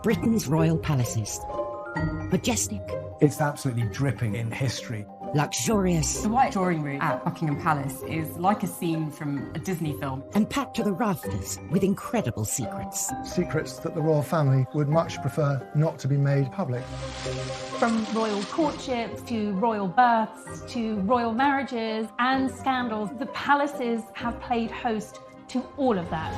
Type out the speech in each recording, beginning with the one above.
Britain's royal palaces. Majestic. It's absolutely dripping in history. Luxurious. The White Drawing Room at Buckingham Palace is like a scene from a Disney film. And packed to the rafters with incredible secrets. Secrets that the royal family would much prefer not to be made public. From royal courtships to royal births to royal marriages and scandals, the palaces have played host to all of that.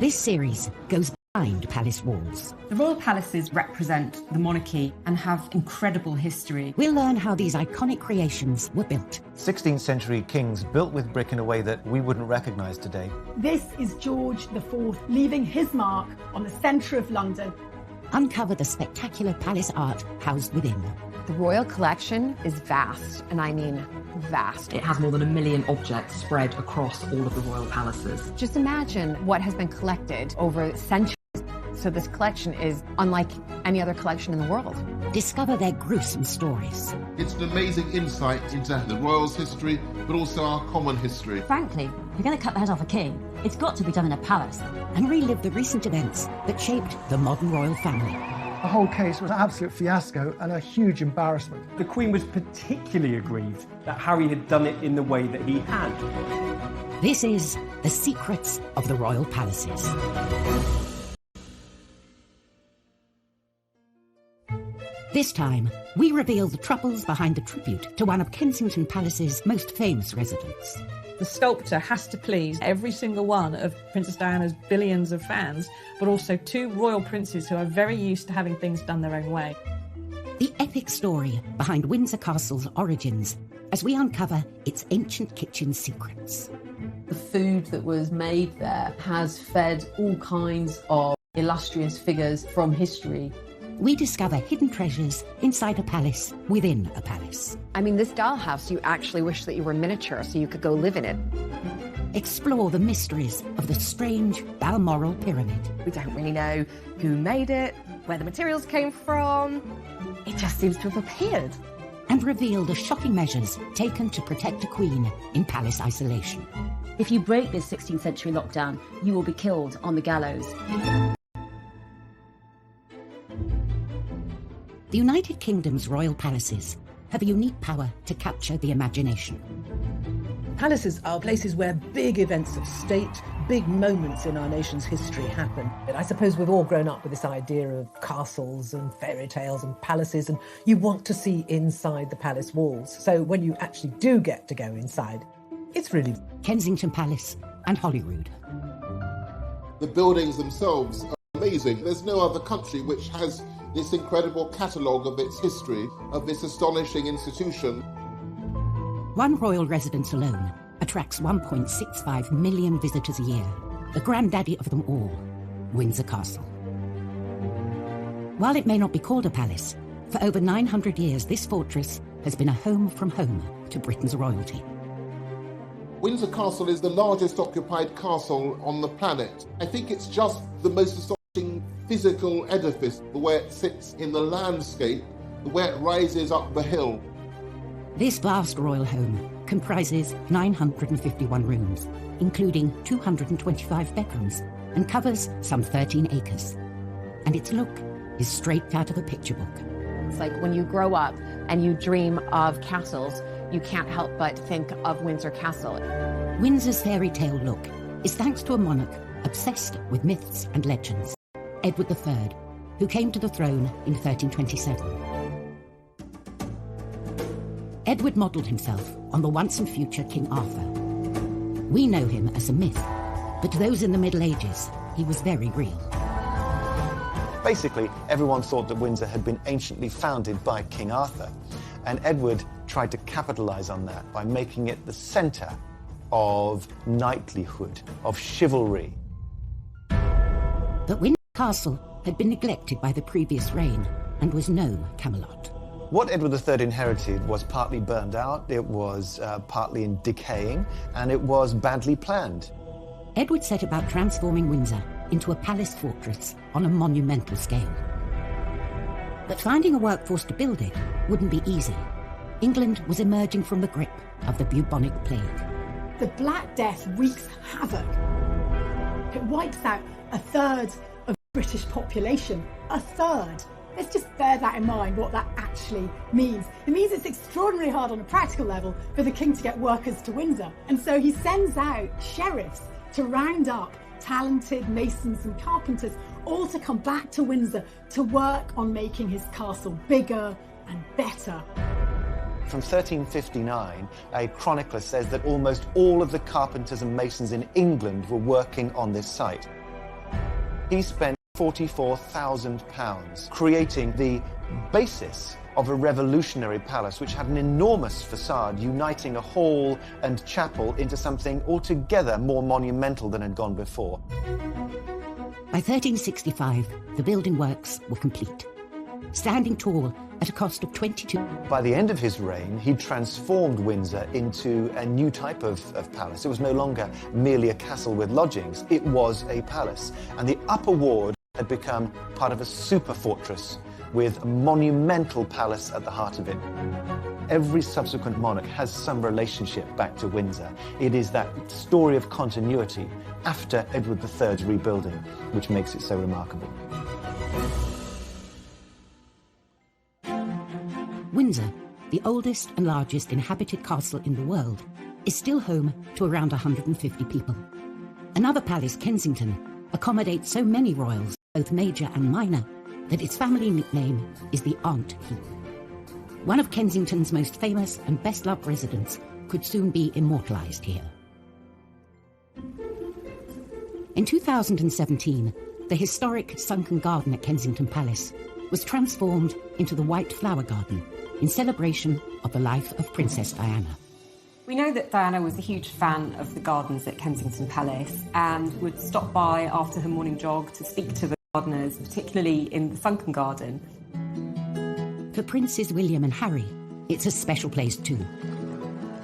This series goes behind palace walls. The royal palaces represent the monarchy and have incredible history. We'll learn how these iconic creations were built. 16th century kings built with brick in a way that we wouldn't recognise today. This is George IV leaving his mark on the centre of London. Uncover the spectacular palace art housed within. The royal collection is vast, and I mean vast. It has more than 1 million objects spread across all of the royal palaces. Just imagine what has been collected over centuries. So this collection is unlike any other collection in the world. Discover their gruesome stories. It's an amazing insight into the royals' history, but also our common history. Frankly, if you're going to cut the head off a king, it's got to be done in a palace. And relive the recent events that shaped the modern royal family. The whole case was an absolute fiasco and a huge embarrassment. The Queen was particularly aggrieved that Harry had done it in the way that he had. This is The Secrets of the Royal Palaces. This time, we reveal the troubles behind the tribute to one of Kensington Palace's most famous residents. The sculptor has to please every single one of Princess Diana's billions of fans, but also 2 royal princes who are very used to having things done their own way. The epic story behind Windsor Castle's origins as we uncover its ancient kitchen secrets. The food that was made there has fed all kinds of illustrious figures from history. We discover hidden treasures inside a palace within a palace. I mean, this dollhouse, you actually wish that you were miniature so you could go live in it. Explore the mysteries of the strange Balmoral Pyramid. We don't really know who made it, where the materials came from. It just seems to have appeared. And reveal the shocking measures taken to protect a queen in palace isolation. If you break this 16th century lockdown, you will be killed on the gallows. The United Kingdom's royal palaces have a unique power to capture the imagination. Palaces are places where big events of state, big moments in our nation's history happen. And I suppose we've all grown up with this idea of castles and fairy tales and palaces, and you want to see inside the palace walls. So when you actually do get to go inside, it's really Kensington Palace and Holyrood. The buildings themselves are amazing. There's no other country which has this incredible catalogue of its history, of this astonishing institution. One royal residence alone attracts 1.65 million visitors a year, the granddaddy of them all, Windsor Castle. While it may not be called a palace, for over 900 years this fortress has been a home from home to Britain's royalty. Windsor Castle is the largest occupied castle on the planet. I think it's just the most astonishing physical edifice, the way it sits in the landscape, the way it rises up the hill. This vast royal home comprises 951 rooms, including 225 bedrooms, and covers some 13 acres. And its look is straight out of a picture book. It's like when you grow up and you dream of castles, you can't help but think of Windsor Castle. Windsor's fairy tale look is thanks to a monarch obsessed with myths and legends, Edward III, who came to the throne in 1327. Edward modelled himself on the once and future King Arthur. We know him as a myth, but to those in the Middle Ages, he was very real. Basically, everyone thought that Windsor had been anciently founded by King Arthur, and Edward tried to capitalise on that by making it the centre of knightlyhood, of chivalry. But Windsor Castle had been neglected by the previous reign and was no Camelot. What Edward III inherited was partly burned out, it was partly in decaying, and it was badly planned. Edward set about transforming Windsor into a palace fortress on a monumental scale. But finding a workforce to build it wouldn't be easy. England was emerging from the grip of the bubonic plague. The Black Death wreaks havoc. It wipes out a third of British population, a third. Let's just bear that in mind, what that actually means. It means it's extraordinarily hard on a practical level for the king to get workers to Windsor. And so he sends out sheriffs to round up talented masons and carpenters, all to come back to Windsor to work on making his castle bigger and better. From 1359, a chronicler says that almost all of the carpenters and masons in England were working on this site. He spent £44,000 creating the basis of a revolutionary palace which had an enormous facade uniting a hall and chapel into something altogether more monumental than had gone before. By 1365, the building works were complete, standing tall at a cost of 22. By the end of his reign, he transformed Windsor into a new type of palace. It was no longer merely a castle with lodgings, it was a palace. And the upper ward had become part of a super fortress with a monumental palace at the heart of it. Every subsequent monarch has some relationship back to Windsor. It is that story of continuity after Edward III's rebuilding which makes it so remarkable. Windsor, the oldest and largest inhabited castle in the world, is still home to around 150 people. Another palace, Kensington, accommodates so many royals, both major and minor, that its family nickname is the Aunt Keep. One of Kensington's most famous and best-loved residents could soon be immortalised here. In 2017, the historic sunken garden at Kensington Palace was transformed into the White Flower Garden in celebration of the life of Princess Diana. We know that Diana was a huge fan of the gardens at Kensington Palace and would stop by after her morning jog to speak to the gardeners, particularly in the sunken garden. For Princes William and Harry, it's a special place too.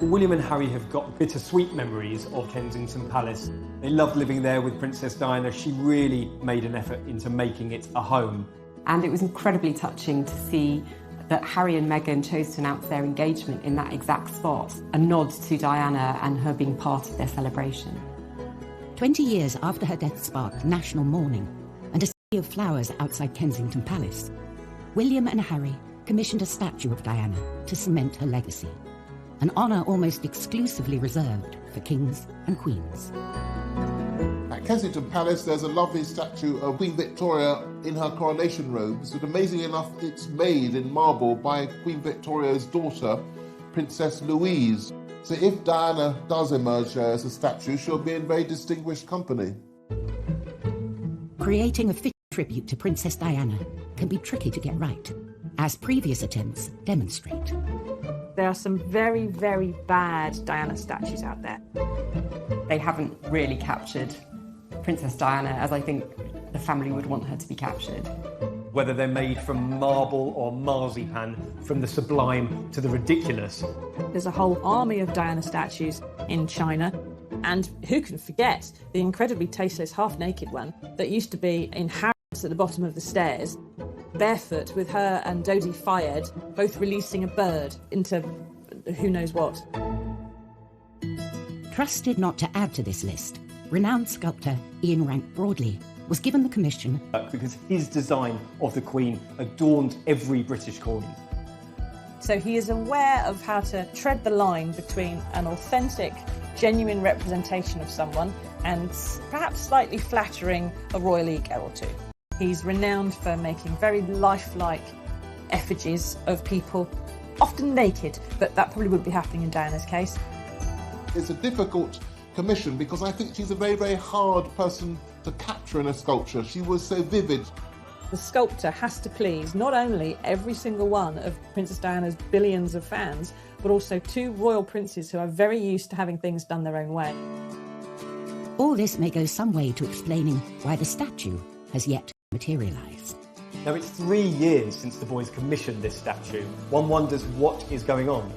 William and Harry have got bittersweet memories of Kensington Palace. They loved living there with Princess Diana. She really made an effort into making it a home. And it was incredibly touching to see that Harry and Meghan chose to announce their engagement in that exact spot, a nod to Diana and her being part of their celebration. 20 years after her death sparked national mourning and a sea of flowers outside Kensington Palace, William and Harry commissioned a statue of Diana to cement her legacy, an honour almost exclusively reserved for kings and queens. At Kensington Palace, there's a lovely statue of Queen Victoria in her coronation robes, but amazingly enough, it's made in marble by Queen Victoria's daughter, Princess Louise. So if Diana does emerge there as a statue, she'll be in very distinguished company. Creating a fitting tribute to Princess Diana can be tricky to get right, as previous attempts demonstrate. There are some very, very bad Diana statues out there. They haven't really captured Princess Diana as I think the family would want her to be captured. Whether they're made from marble or marzipan, from the sublime to the ridiculous. There's a whole army of Diana statues in China. And who can forget the incredibly tasteless half-naked one that used to be in Harrods at the bottom of the stairs, barefoot with her and Dodie Fayed both releasing a bird into who knows what. Trusted not to add to this list, renowned sculptor Ian Rank-Broadley was given the commission because his design of the Queen adorned every British corner. So he is aware of how to tread the line between an authentic, genuine representation of someone and perhaps slightly flattering a royal ego or two. He's renowned for making very lifelike effigies of people, often naked, but that probably wouldn't be happening in Diana's case. It's a difficult commission because I think she's a very, very hard person to capture in a sculpture. She was so vivid. The sculptor has to please not only every single one of Princess Diana's billions of fans, but also two royal princes who are very used to having things done their own way. All this may go some way to explaining why the statue has yet to materialise. Now, it's 3 years since the boys commissioned this statue. One wonders what is going on.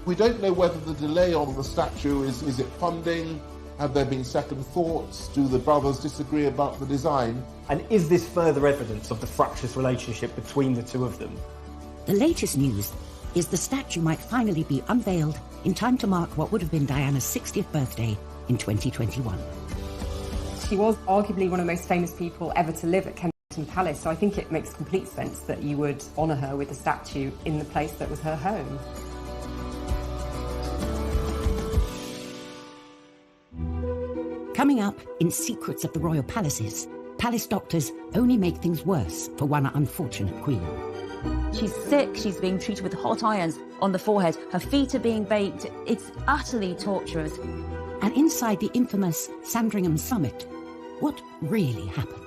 We don't know whether the delay on the statue is it funding? Have there been second thoughts? Do the brothers disagree about the design? And is this further evidence of the fractious relationship between the two of them? The latest news is the statue might finally be unveiled in time to mark what would have been Diana's 60th birthday in 2021. She was arguably one of the most famous people ever to live at Kensington Kensington Palace, so I think it makes complete sense that you would honour her with a statue in the place that was her home. Coming up in Secrets of the Royal Palaces, palace doctors only make things worse for one unfortunate queen. She's sick, she's being treated with hot irons on the forehead, her feet are being baked. It's utterly torturous. And inside the infamous Sandringham Summit, what really happened?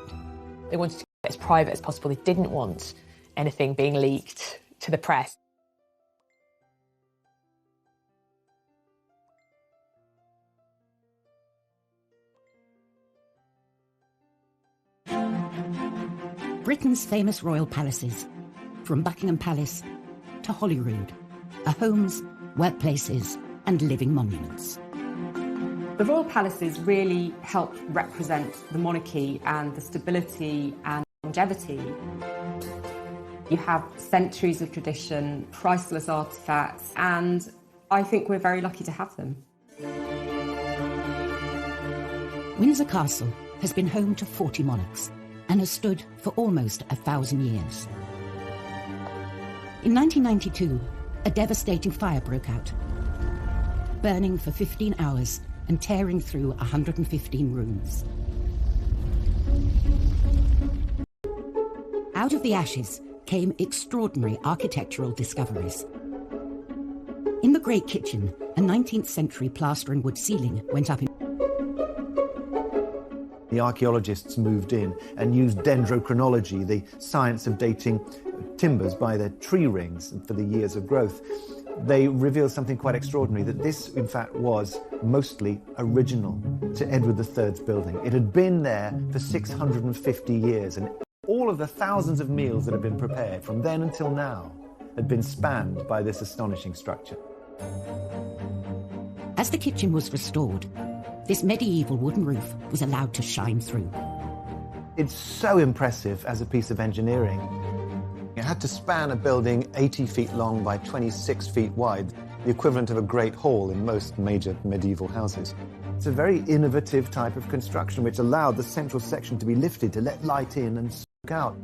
They wanted to get as private as possible. They didn't want anything being leaked to the press. Britain's famous royal palaces, from Buckingham Palace to Holyrood, are homes, workplaces and living monuments. The royal palaces really help represent the monarchy and the stability and longevity. You have centuries of tradition, priceless artefacts, and I think we're very lucky to have them. Windsor Castle has been home to 40 monarchs and has stood for almost 1,000 years. In 1992, a devastating fire broke out, burning for 15 hours and tearing through 115 rooms. Out of the ashes came extraordinary architectural discoveries. In the Great Kitchen, a 19th century plaster and wood ceiling went up in. The archaeologists moved in and used dendrochronology, the science of dating timbers by their tree rings for the years of growth. They revealed something quite extraordinary, that this, in fact, was mostly original to Edward III's building. It had been there for 650 years, and all of the thousands of meals that had been prepared from then until now had been spanned by this astonishing structure. As the kitchen was restored, this medieval wooden roof was allowed to shine through. It's so impressive as a piece of engineering. It had to span a building 80 feet long by 26 feet wide, the equivalent of a great hall in most major medieval houses. It's a very innovative type of construction which allowed the central section to be lifted to let light in and soak out.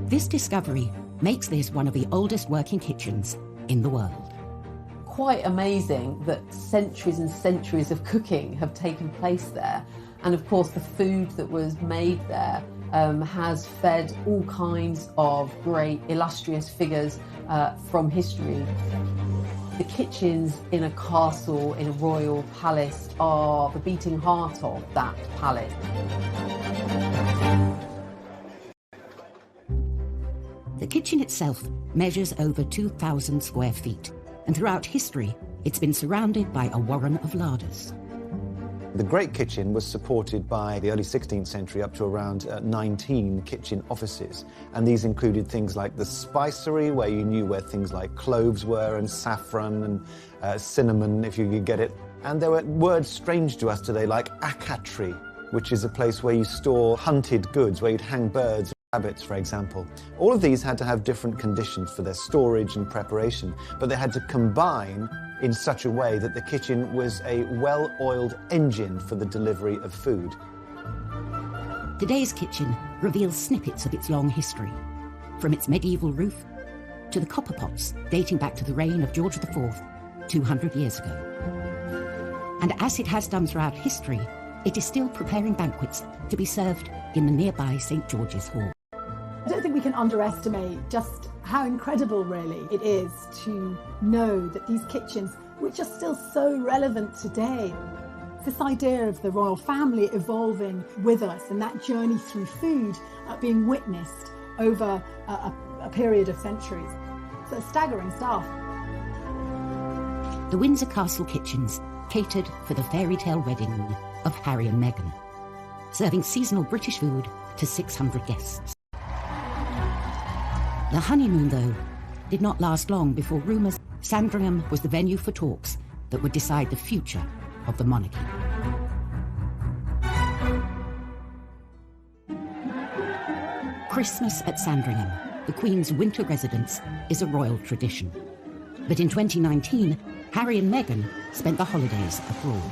This discovery makes this one of the oldest working kitchens in the world. Quite amazing that centuries and centuries of cooking have taken place there, and of course the food that was made there has fed all kinds of great illustrious figures from history. The kitchens in a castle, in a royal palace, are the beating heart of that palace. The kitchen itself measures over 2,000 square feet, and throughout history, it's been surrounded by a warren of larders. The Great Kitchen was supported by the early 16th century up to around 19 kitchen offices. And these included things like the spicery, where you knew where things like cloves were, and saffron and cinnamon, if you could get it. And there were words strange to us today, like acatree, which is a place where you store hunted goods, where you'd hang birds, rabbits, for example. All of these had to have different conditions for their storage and preparation, but they had to combine in such a way that the kitchen was a well-oiled engine for the delivery of food. Today's kitchen reveals snippets of its long history, from its medieval roof to the copper pots dating back to the reign of George IV 200 years ago. And as it has done throughout history, it is still preparing banquets to be served in the nearby St. George's Hall. I don't think we can underestimate just how incredible, really, it is to know that these kitchens, which are still so relevant today, this idea of the royal family evolving with us and that journey through food being witnessed over a period of centuries. So staggering stuff. The Windsor Castle kitchens catered for the fairy tale wedding of Harry and Meghan, serving seasonal British food to 600 guests. The honeymoon, though, did not last long before rumours Sandringham was the venue for talks that would decide the future of the monarchy. Christmas at Sandringham, the Queen's winter residence, is a royal tradition. But in 2019, Harry and Meghan spent the holidays abroad.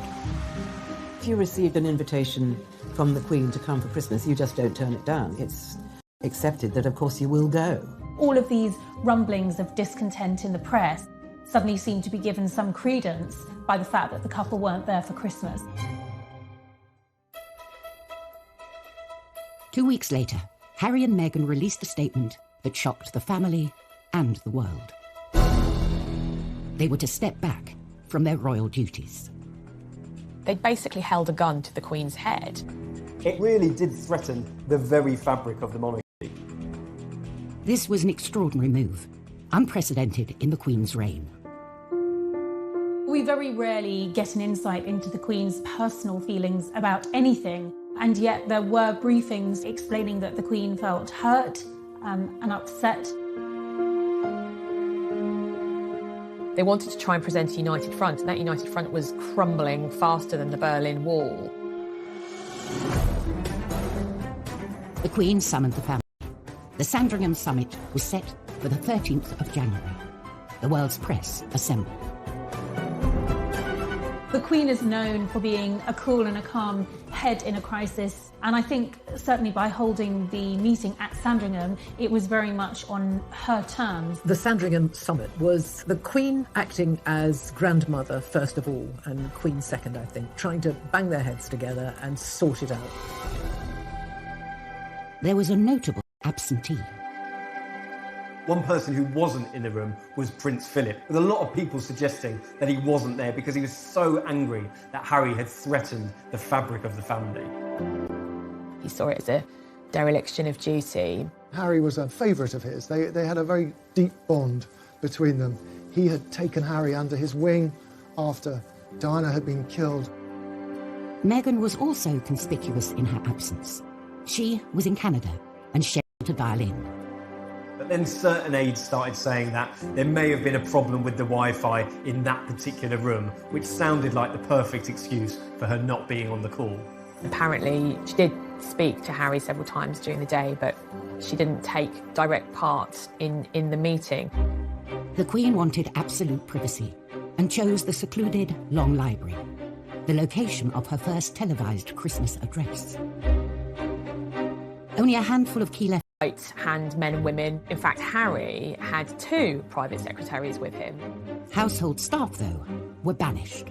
If you received an invitation from the Queen to come for Christmas, you just don't turn it down. It's accepted that, of course, you will go. All of these rumblings of discontent in the press suddenly seem to be given some credence by the fact that the couple weren't there for Christmas. 2 weeks later, Harry and Meghan released a statement that shocked the family and the world. They were to step back from their royal duties. They basically held a gun to the Queen's head. It really did threaten the very fabric of the monarchy. This was an extraordinary move, unprecedented in the Queen's reign. We very rarely get an insight into the Queen's personal feelings about anything, and yet there were briefings explaining that the Queen felt hurt and upset. They wanted to try and present a united front, and that united front was crumbling faster than the Berlin Wall. The Queen summoned the family. The Sandringham summit was set for the 13th of January. The world's press assembled. The Queen is known for being a cool and a calm head in a crisis, and I think certainly by holding the meeting at Sandringham, it was very much on her terms. The Sandringham summit was the Queen acting as grandmother first of all, and Queen second, I think, trying to bang their heads together and sort it out. There was a notable absentee. One person who wasn't in the room was Prince Philip, with a lot of people suggesting that he wasn't there because he was so angry that Harry had threatened the fabric of the family. He saw it as a dereliction of duty. Harry was a favourite of his. They had a very deep bond between them. He had taken Harry under his wing after Diana had been killed. Meghan was also conspicuous in her absence. She was in Canada and scheduled to dial in. But then certain aides started saying that there may have been a problem with the Wi-Fi in that particular room, which sounded like the perfect excuse for her not being on the call. Apparently, she did speak to Harry several times during the day, but she didn't take direct part in the meeting. The Queen wanted absolute privacy and chose the secluded Long Library, the location of her first televised Christmas address. Only a handful of key right-hand men and women. In fact, Harry had 2 private secretaries with him. Household staff, though, were banished.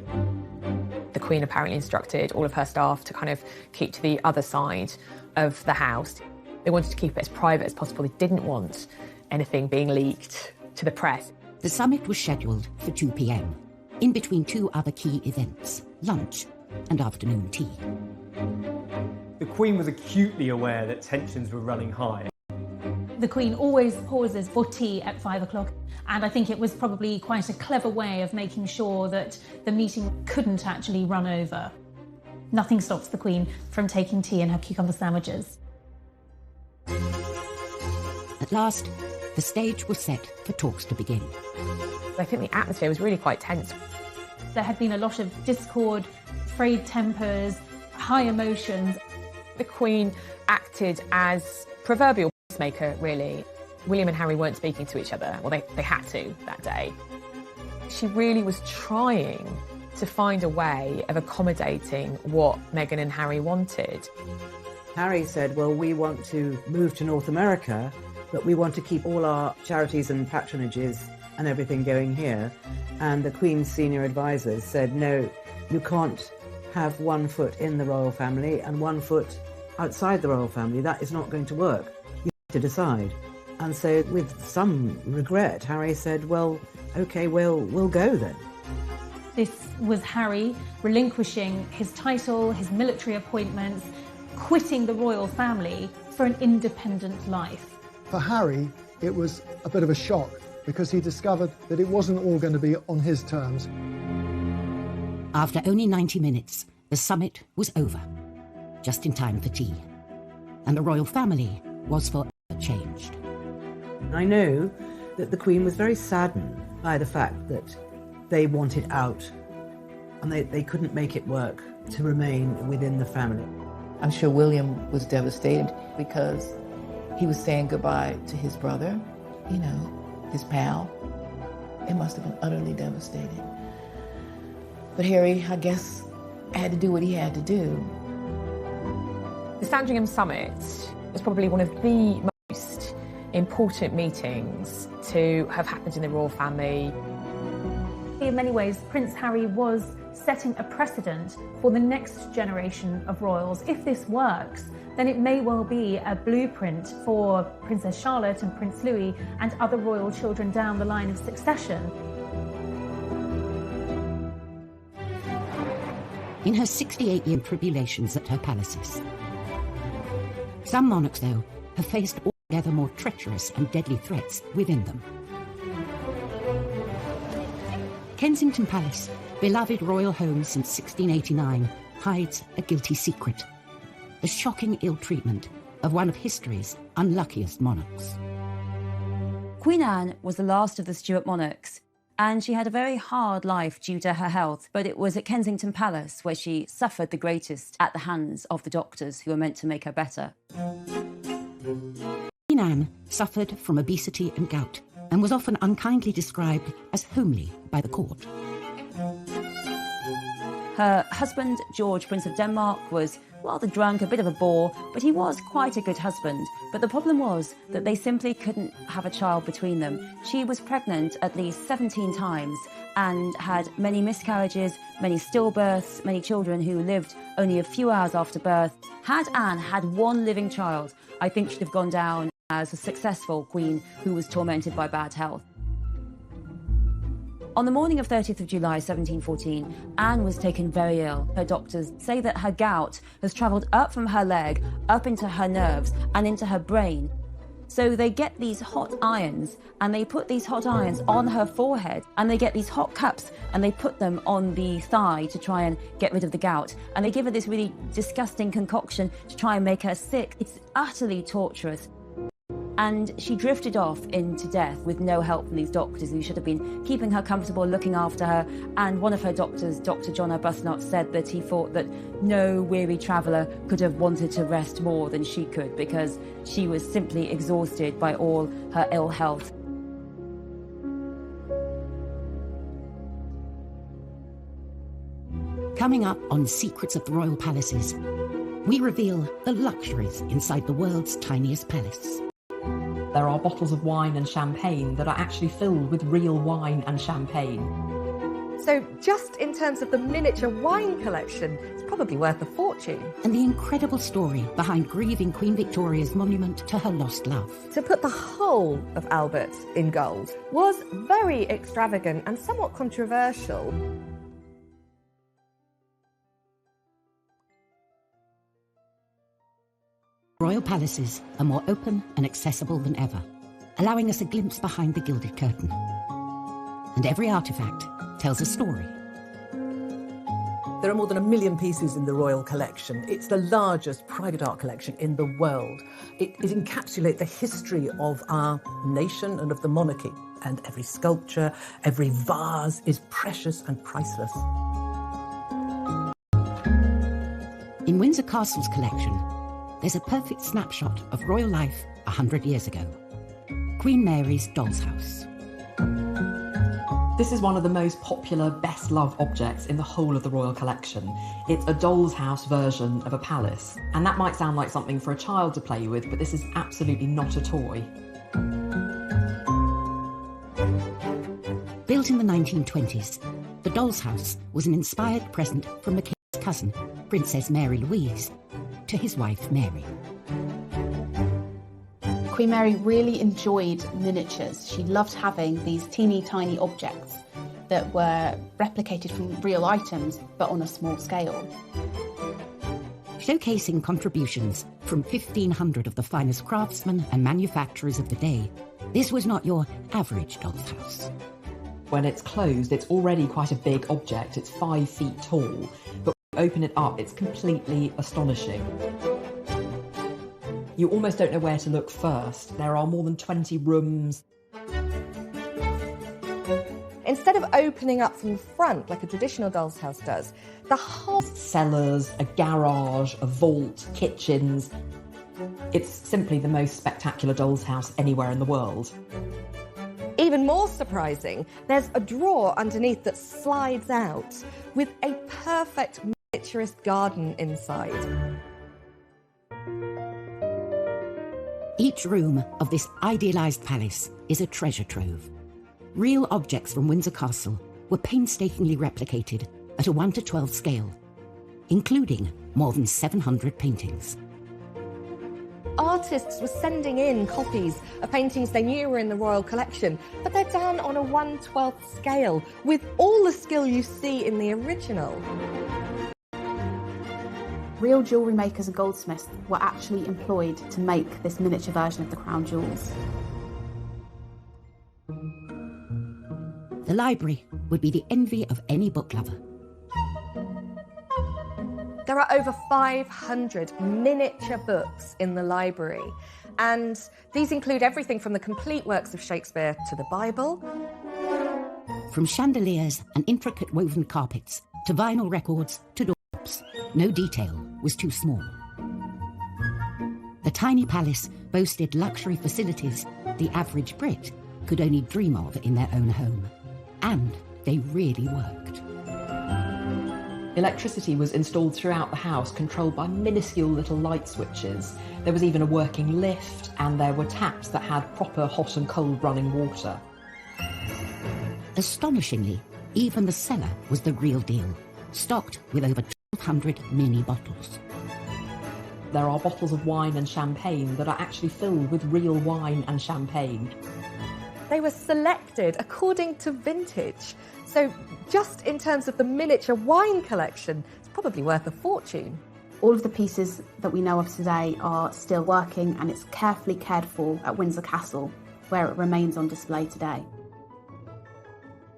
The Queen apparently instructed all of her staff to kind of keep to the other side of the house. They wanted to keep it as private as possible. They didn't want anything being leaked to the press. The summit was scheduled for 2 p.m, in between 2 other key events, lunch and afternoon tea. The Queen was acutely aware that tensions were running high. The Queen always pauses for tea at 5 o'clock, and I think it was probably quite a clever way of making sure that the meeting couldn't actually run over. Nothing stops the Queen from taking tea and her cucumber sandwiches. At last, the stage was set for talks to begin. I think the atmosphere was really quite tense. There had been a lot of discord, frayed tempers, high emotions. The Queen acted as proverbial peacemaker, really. William and Harry weren't speaking to each other. Well, they had to that day. She really was trying to find a way of accommodating what Meghan and Harry wanted. Harry said, well, we want to move to North America, but we want to keep all our charities and patronages and everything going here. And the Queen's senior advisors said, no, you can't have one foot in the royal family and one foot outside the royal family. That is not going to work. You have to decide. And so with some regret, Harry said, well, okay, we'll go then. This was Harry relinquishing his title, his military appointments, quitting the royal family for an independent life. For Harry, it was a bit of a shock because he discovered that it wasn't all going to be on his terms. After only 90 minutes, the summit was over, just in time for tea. And the royal family was forever changed. I know that the Queen was very saddened by the fact that they wanted out and they couldn't make it work to remain within the family. I'm sure William was devastated because he was saying goodbye to his brother, you know, his pal. It must have been utterly devastating. But Harry, I guess, had to do what he had to do. The Sandringham Summit was probably one of the most important meetings to have happened in the royal family. In many ways, Prince Harry was setting a precedent for the next generation of royals. If this works, then it may well be a blueprint for Princess Charlotte and Prince Louis and other royal children down the line of succession. In her 68-year tribulations at her palaces, some monarchs, though, have faced altogether more treacherous and deadly threats within them. Kensington Palace, beloved royal home since 1689, hides a guilty secret: the shocking ill-treatment of one of history's unluckiest monarchs. Queen Anne was the last of the Stuart monarchs, and she had a very hard life due to her health, but it was at Kensington Palace where she suffered the greatest at the hands of the doctors who were meant to make her better. Queen Anne suffered from obesity and gout, and was often unkindly described as homely by the court. Her husband, George, Prince of Denmark, was rather drunk, a bit of a bore, but he was quite a good husband. But the problem was that they simply couldn't have a child between them. She was pregnant at least 17 times and had many miscarriages, many stillbirths, many children who lived only a few hours after birth. Had Anne had one living child, I think she'd have gone down as a successful queen who was tormented by bad health. On the morning of 30th of July 1714, Anne was taken very ill. Her doctors say that her gout has travelled up from her leg, up into her nerves and into her brain. So they get these hot irons and they put these hot irons on her forehead, and they get these hot cups and they put them on the thigh to try and get rid of the gout. And they give her this really disgusting concoction to try and make her sick. It's utterly torturous. And she drifted off into death with no help from these doctors who should have been keeping her comfortable, looking after her. And one of her doctors, Dr. John Arbuthnot, said that he thought that no weary traveller could have wanted to rest more than she could, because she was simply exhausted by all her ill health. Coming up on Secrets of the Royal Palaces, we reveal the luxuries inside the world's tiniest palace. There are bottles of wine and champagne that are actually filled with real wine and champagne. So just in terms of the miniature wine collection, it's probably worth a fortune. And the incredible story behind grieving Queen Victoria's monument to her lost love. To put the whole of Albert in gold was very extravagant and somewhat controversial. Royal palaces are more open and accessible than ever, allowing us a glimpse behind the gilded curtain. And every artefact tells a story. There are more than 1 million pieces in the Royal Collection. It's the largest private art collection in the world. It encapsulates the history of our nation and of the monarchy. And every sculpture, every vase is precious and priceless. In Windsor Castle's collection, there's a perfect snapshot of royal life 100 years ago. Queen Mary's doll's house. This is one of the most popular, best-loved objects in the whole of the Royal Collection. It's a doll's house version of a palace. And that might sound like something for a child to play with, but this is absolutely not a toy. Built in the 1920s, the doll's house was an inspired present from the king's cousin, Princess Mary Louise, to his wife Mary. Queen Mary really enjoyed miniatures. She loved having these teeny tiny objects that were replicated from real items, but on a small scale. Showcasing contributions from 1,500 of the finest craftsmen and manufacturers of the day, this was not your average doll's house. When it's closed, it's already quite a big object. It's 5 feet tall, but when you open it up, it's completely astonishing. You almost don't know where to look first. There are more than 20 rooms. Instead of opening up from the front like a traditional doll's house does, the whole... Cellars, a garage, a vault, kitchens. It's simply the most spectacular doll's house anywhere in the world. Even more surprising, there's a drawer underneath that slides out with a perfect miniaturist garden inside. Each room of this idealised palace is a treasure trove. Real objects from Windsor Castle were painstakingly replicated at a 1:12 scale, including more than 700 paintings. Artists were sending in copies of paintings they knew were in the royal collection, but they're done on a 1/12 scale with all the skill you see in the original. Real jewellery makers and goldsmiths were actually employed to make this miniature version of the crown jewels. The library would be the envy of any book lover. There are over 500 miniature books in the library, and these include everything from the complete works of Shakespeare to the Bible. From chandeliers and intricate woven carpets to vinyl records to doorknobs, no detail was too small. The tiny palace boasted luxury facilities the average Brit could only dream of in their own home. And they really worked. Electricity was installed throughout the house, controlled by minuscule little light switches. There was even a working lift, and there were taps that had proper hot and cold running water. Astonishingly, even the cellar was the real deal, stocked with over 1,200 mini bottles. There are bottles of wine and champagne that are actually filled with real wine and champagne. They were selected according to vintage. So just in terms of the miniature wine collection, it's probably worth a fortune. All of the pieces that we know of today are still working, and it's carefully cared for at Windsor Castle, where it remains on display today.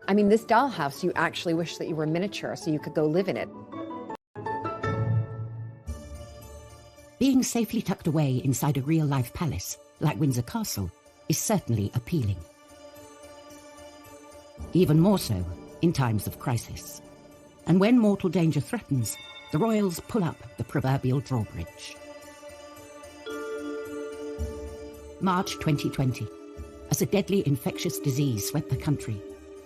I mean, this dollhouse, you actually wish that you were miniature so you could go live in it. Being safely tucked away inside a real-life palace, like Windsor Castle, is certainly appealing. Even more so in times of crisis. And when mortal danger threatens, the royals pull up the proverbial drawbridge. March 2020. As a deadly infectious disease swept the country,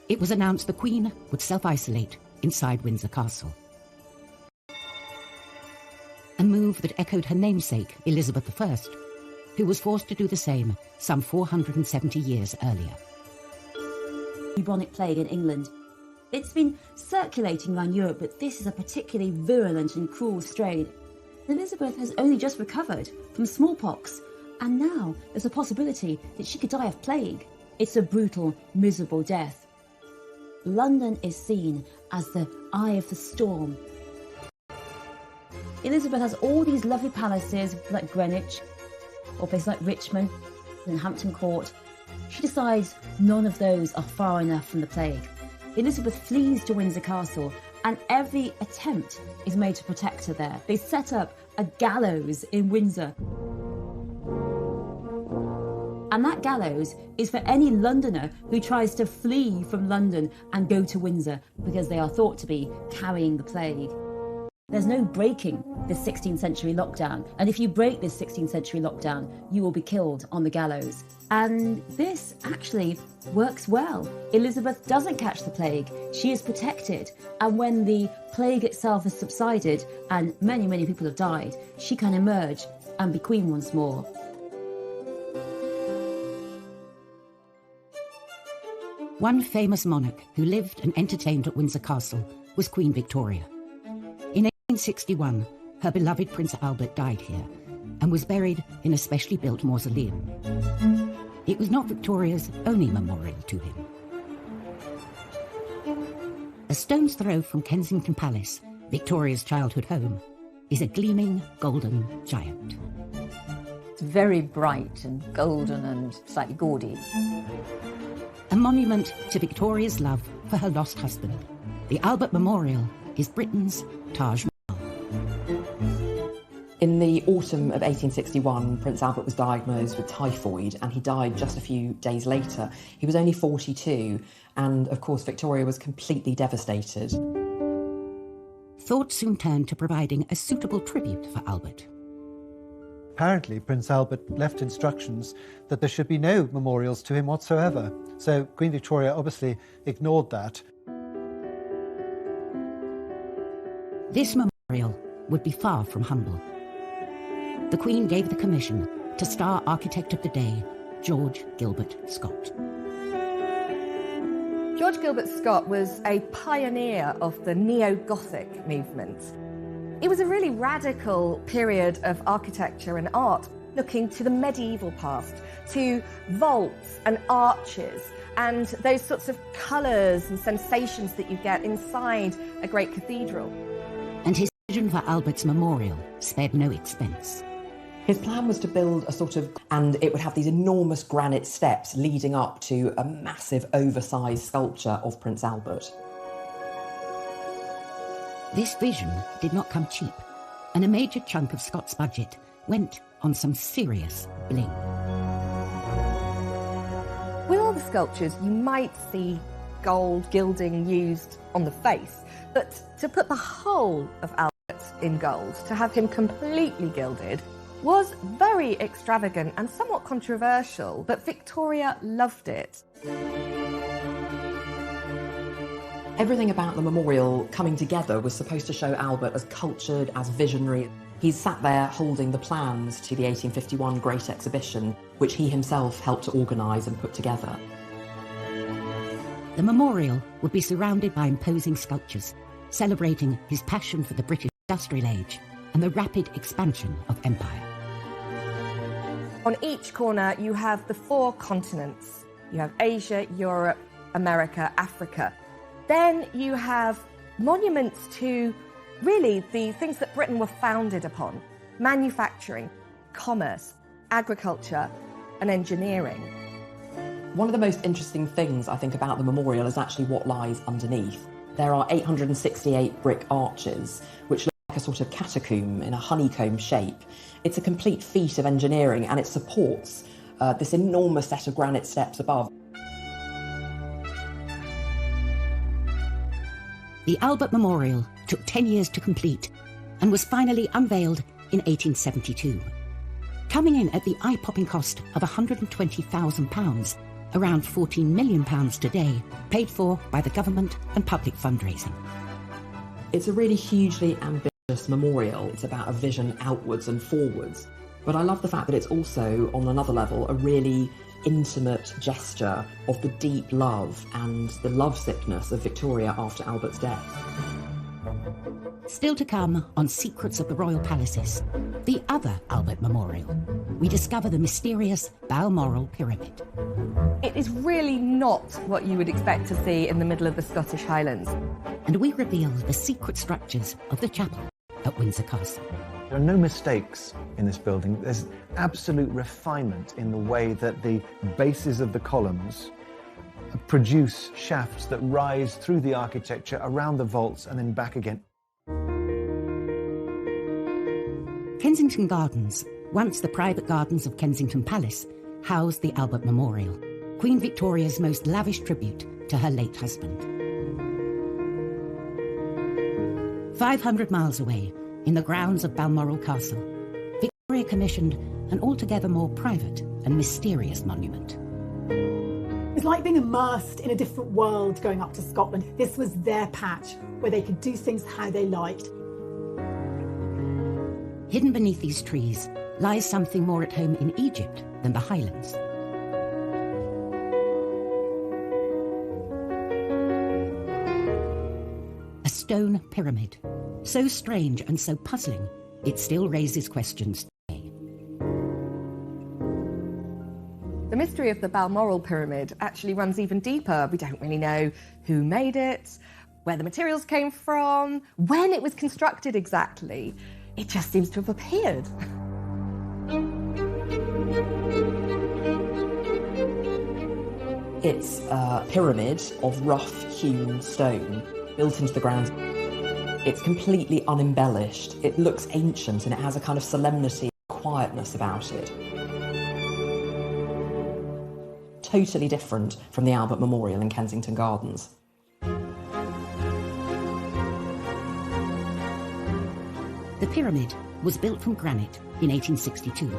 it was announced the Queen would self-isolate inside Windsor Castle. A move that echoed her namesake, Elizabeth I, who was forced to do the same some 470 years earlier. Bubonic plague in England. It's been circulating around Europe, but this is a particularly virulent and cruel strain. Elizabeth has only just recovered from smallpox, and now there's a possibility that she could die of plague. It's a brutal, miserable death. London is seen as the eye of the storm. Elizabeth has all these lovely palaces like Greenwich, or places like Richmond and Hampton Court. She decides none of those are far enough from the plague. Elizabeth flees to Windsor Castle, and every attempt is made to protect her there. They set up a gallows in Windsor. And that gallows is for any Londoner who tries to flee from London and go to Windsor, because they are thought to be carrying the plague. There's no breaking this 16th century lockdown, and if you break this 16th century lockdown, you will be killed on the gallows. And this actually works well. Elizabeth doesn't catch the plague, she is protected, and when the plague itself has subsided and many, many people have died, she can emerge and be queen once more. One famous monarch who lived and entertained at Windsor Castle was Queen Victoria. In 1861, her beloved Prince Albert died here and was buried in a specially built mausoleum. It was not Victoria's only memorial to him. A stone's throw from Kensington Palace, Victoria's childhood home, is a gleaming golden giant. It's very bright and golden and slightly gaudy. A monument to Victoria's love for her lost husband. The Albert Memorial is Britain's Taj Mahal. In the autumn of 1861, Prince Albert was diagnosed with typhoid, and he died just a few days later. He was only 42, and of course Victoria was completely devastated. Thought soon turned to providing a suitable tribute for Albert. Apparently, Prince Albert left instructions that there should be no memorials to him whatsoever. So Queen Victoria obviously ignored that. This memorial would be far from humble. The Queen gave the commission to star architect of the day, George Gilbert Scott. George Gilbert Scott was a pioneer of the neo-Gothic movement. It was a really radical period of architecture and art, looking to the medieval past, to vaults and arches and those sorts of colours and sensations that you get inside a great cathedral. And his vision for Albert's memorial spared no expense. His plan was to build a sort of, and it would have these enormous granite steps leading up to a massive oversized sculpture of Prince Albert. This vision did not come cheap, and a major chunk of Scott's budget went on some serious bling. With all the sculptures, you might see gold gilding used on the face, but to put the whole of Albert in gold, to have him completely gilded, was very extravagant and somewhat controversial, but Victoria loved it. Everything about the memorial coming together was supposed to show Albert as cultured, as visionary. He's sat there holding the plans to the 1851 Great Exhibition, which he himself helped to organise and put together. The memorial would be surrounded by imposing sculptures, celebrating his passion for the British industrial age and the rapid expansion of empire. On each corner, you have the 4 continents. You have Asia, Europe, America, Africa. Then you have monuments to really the things that Britain were founded upon: manufacturing, commerce, agriculture, and engineering. One of the most interesting things, I think, about the memorial is actually what lies underneath. There are 868 brick arches, which look like a sort of catacomb in a honeycomb shape. It's a complete feat of engineering, and it supports this enormous set of granite steps above. The Albert Memorial took 10 years to complete and was finally unveiled in 1872. Coming in at the eye-popping cost of £120,000, around £14 million today, paid for by the government and public fundraising. It's a really hugely ambitious memorial. It's about a vision outwards and forwards. But I love the fact that it's also, on another level, a really intimate gesture of the deep love and the lovesickness of Victoria after Albert's death. Still to come on Secrets of the Royal Palaces, the other Albert Memorial, we discover the mysterious Balmoral Pyramid. It is really not what you would expect to see in the middle of the Scottish Highlands. And we reveal the secret structures of the chapel at Windsor Castle. There are no mistakes in this building. There's absolute refinement in the way that the bases of the columns produce shafts that rise through the architecture, around the vaults, and then back again. Kensington Gardens, once the private gardens of Kensington Palace, house the Albert Memorial, Queen Victoria's most lavish tribute to her late husband. 500 miles away, in the grounds of Balmoral Castle, Victoria commissioned an altogether more private and mysterious monument. It's like being immersed in a different world going up to Scotland. This was their patch where they could do things how they liked. Hidden beneath these trees lies something more at home in Egypt than the Highlands. A stone pyramid, so strange and so puzzling, it still raises questions today. The mystery of the Balmoral Pyramid actually runs even deeper. We don't really know who made it, where the materials came from, when it was constructed exactly. It just seems to have appeared. It's a pyramid of rough-hewn stone built into the ground. It's completely unembellished. It looks ancient and it has a kind of solemnity, quietness about it. Totally different from the Albert Memorial in Kensington Gardens. The pyramid was built from granite in 1862,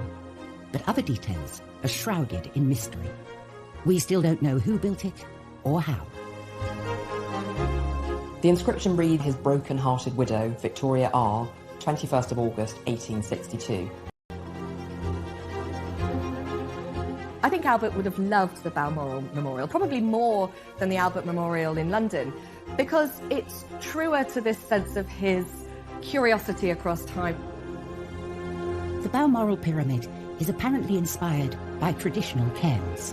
but other details are shrouded in mystery. We still don't know who built it or how. The inscription reads, "His broken-hearted widow, Victoria R., 21st of August, 1862. I think Albert would have loved the Balmoral Memorial, probably more than the Albert Memorial in London, because it's truer to this sense of his curiosity across time. The Balmoral Pyramid is apparently inspired by traditional cairns.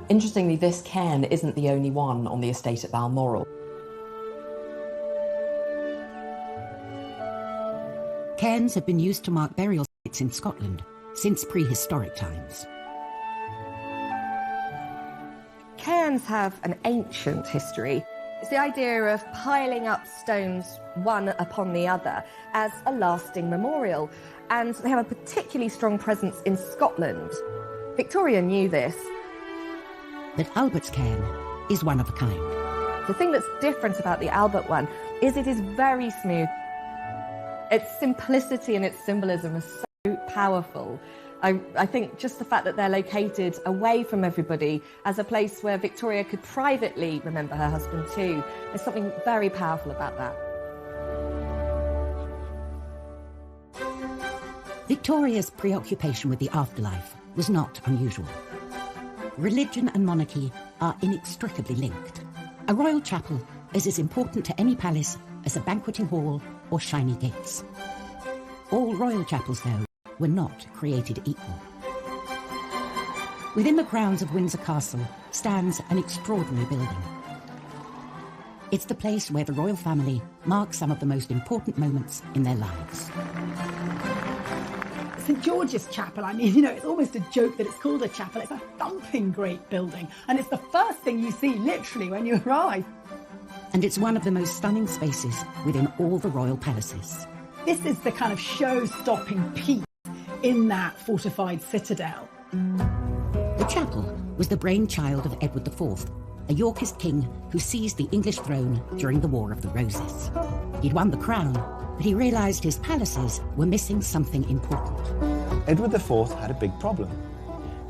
Interestingly, this cairn isn't the only one on the estate at Balmoral. Cairns have been used to mark burial sites in Scotland since prehistoric times. Cairns have an ancient history. It's the idea of piling up stones one upon the other as a lasting memorial, and they have a particularly strong presence in Scotland. Victoria knew this. But Albert's cairn is one of a kind. The thing that's different about the Albert one is it is very smooth. Its simplicity and its symbolism are so powerful. I think just the fact that they're located away from everybody as a place where Victoria could privately remember her husband too, there's something very powerful about that. Victoria's preoccupation with the afterlife was not unusual. Religion and monarchy are inextricably linked. A royal chapel is as important to any palace as a banqueting hall or shiny gates. All royal chapels, though, were not created equal. Within the grounds of Windsor Castle stands an extraordinary building. It's the place where the royal family mark some of the most important moments in their lives. St George's Chapel, I mean, it's almost a joke that it's called a chapel. It's a thumping great building, and it's the first thing you see, literally, when you arrive. And it's one of the most stunning spaces within all the royal palaces. This is the kind of show-stopping piece in that fortified citadel. The chapel was the brainchild of Edward IV, a Yorkist king who seized the English throne during the War of the Roses. He'd won the crown, but he realised his palaces were missing something important. Edward IV had a big problem,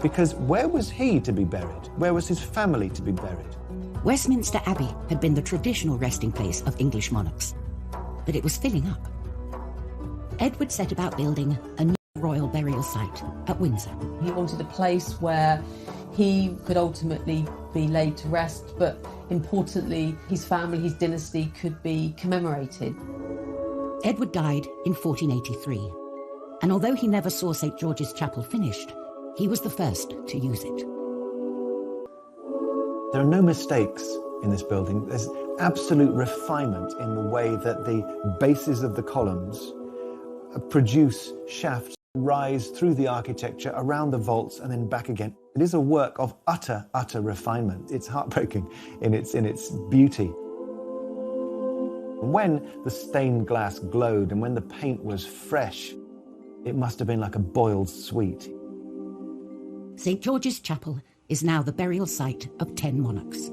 because where was he to be buried? Where was his family to be buried? Westminster Abbey had been the traditional resting place of English monarchs, but it was filling up. Edward set about building a new royal burial site at Windsor. He wanted a place where he could ultimately be laid to rest, but importantly, his family, his dynasty could be commemorated. Edward died in 1483, and although he never saw St George's Chapel finished, he was the first to use it. There are no mistakes in this building. There's absolute refinement in the way that the bases of the columns produce shafts, rise through the architecture, around the vaults, and then back again. It is a work of utter refinement. It's heartbreaking in its beauty. When the stained glass glowed and when the paint was fresh, it must have been like a boiled sweet. St George's Chapel is now the burial site of 10 monarchs.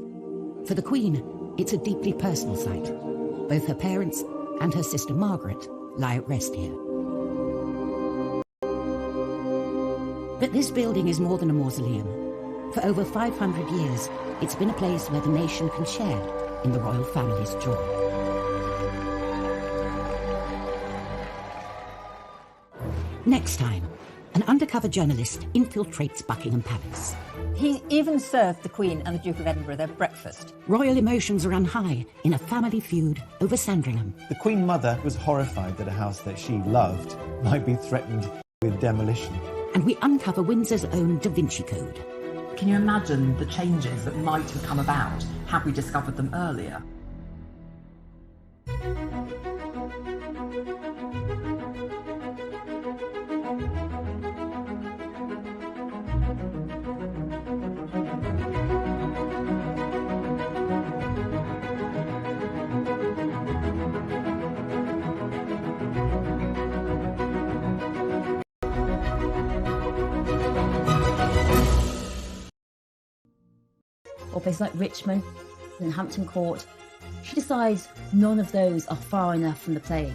For the Queen, it's a deeply personal site. Both her parents and her sister Margaret lie at rest here. But this building is more than a mausoleum. For over 500 years, it's been a place where the nation can share in the royal family's joy. Next time, an undercover journalist infiltrates Buckingham Palace. He even served the Queen and the Duke of Edinburgh their breakfast. Royal emotions run high in a family feud over Sandringham. The Queen Mother was horrified that a house that she loved might be threatened with demolition. And we uncover Windsor's own Da Vinci Code. Can you imagine the changes that might have come about had we discovered them earlier? Or places like Richmond and Hampton Court, she decides none of those are far enough from the plague.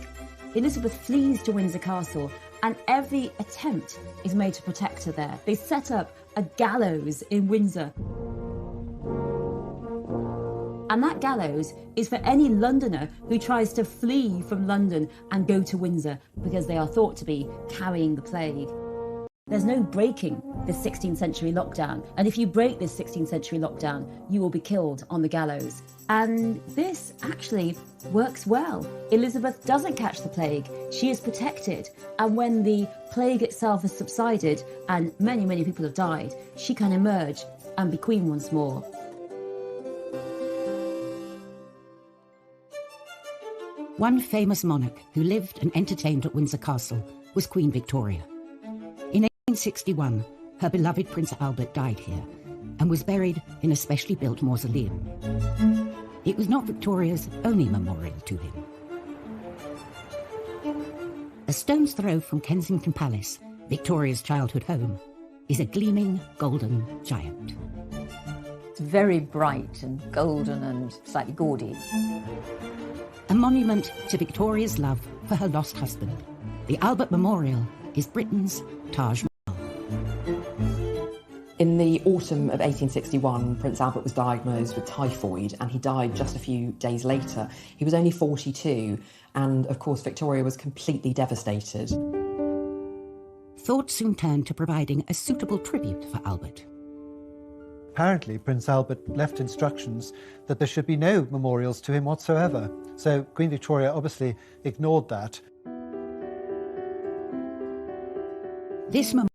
Elizabeth flees to Windsor Castle and every attempt is made to protect her there. They set up a gallows in Windsor. And that gallows is for any Londoner who tries to flee from London and go to Windsor because they are thought to be carrying the plague. There's no breaking this 16th century lockdown. And if you break this 16th century lockdown, you will be killed on the gallows. And this actually works well. Elizabeth doesn't catch the plague. She is protected. And when the plague itself has subsided and many, many people have died, she can emerge and be queen once more. One famous monarch who lived and entertained at Windsor Castle was Queen Victoria. In 1861, her beloved Prince Albert died here and was buried in a specially built mausoleum. It was not Victoria's only memorial to him. A stone's throw from Kensington Palace, Victoria's childhood home, is a gleaming golden giant. It's very bright and golden and slightly gaudy. A monument to Victoria's love for her lost husband. The Albert Memorial is Britain's Taj Mahal. In the autumn of 1861, Prince Albert was diagnosed with typhoid and he died just a few days later. He was only 42 and, of course, Victoria was completely devastated. Thought soon turned to providing a suitable tribute for Albert. Apparently, Prince Albert left instructions that there should be no memorials to him whatsoever. So Queen Victoria obviously ignored that. This memorial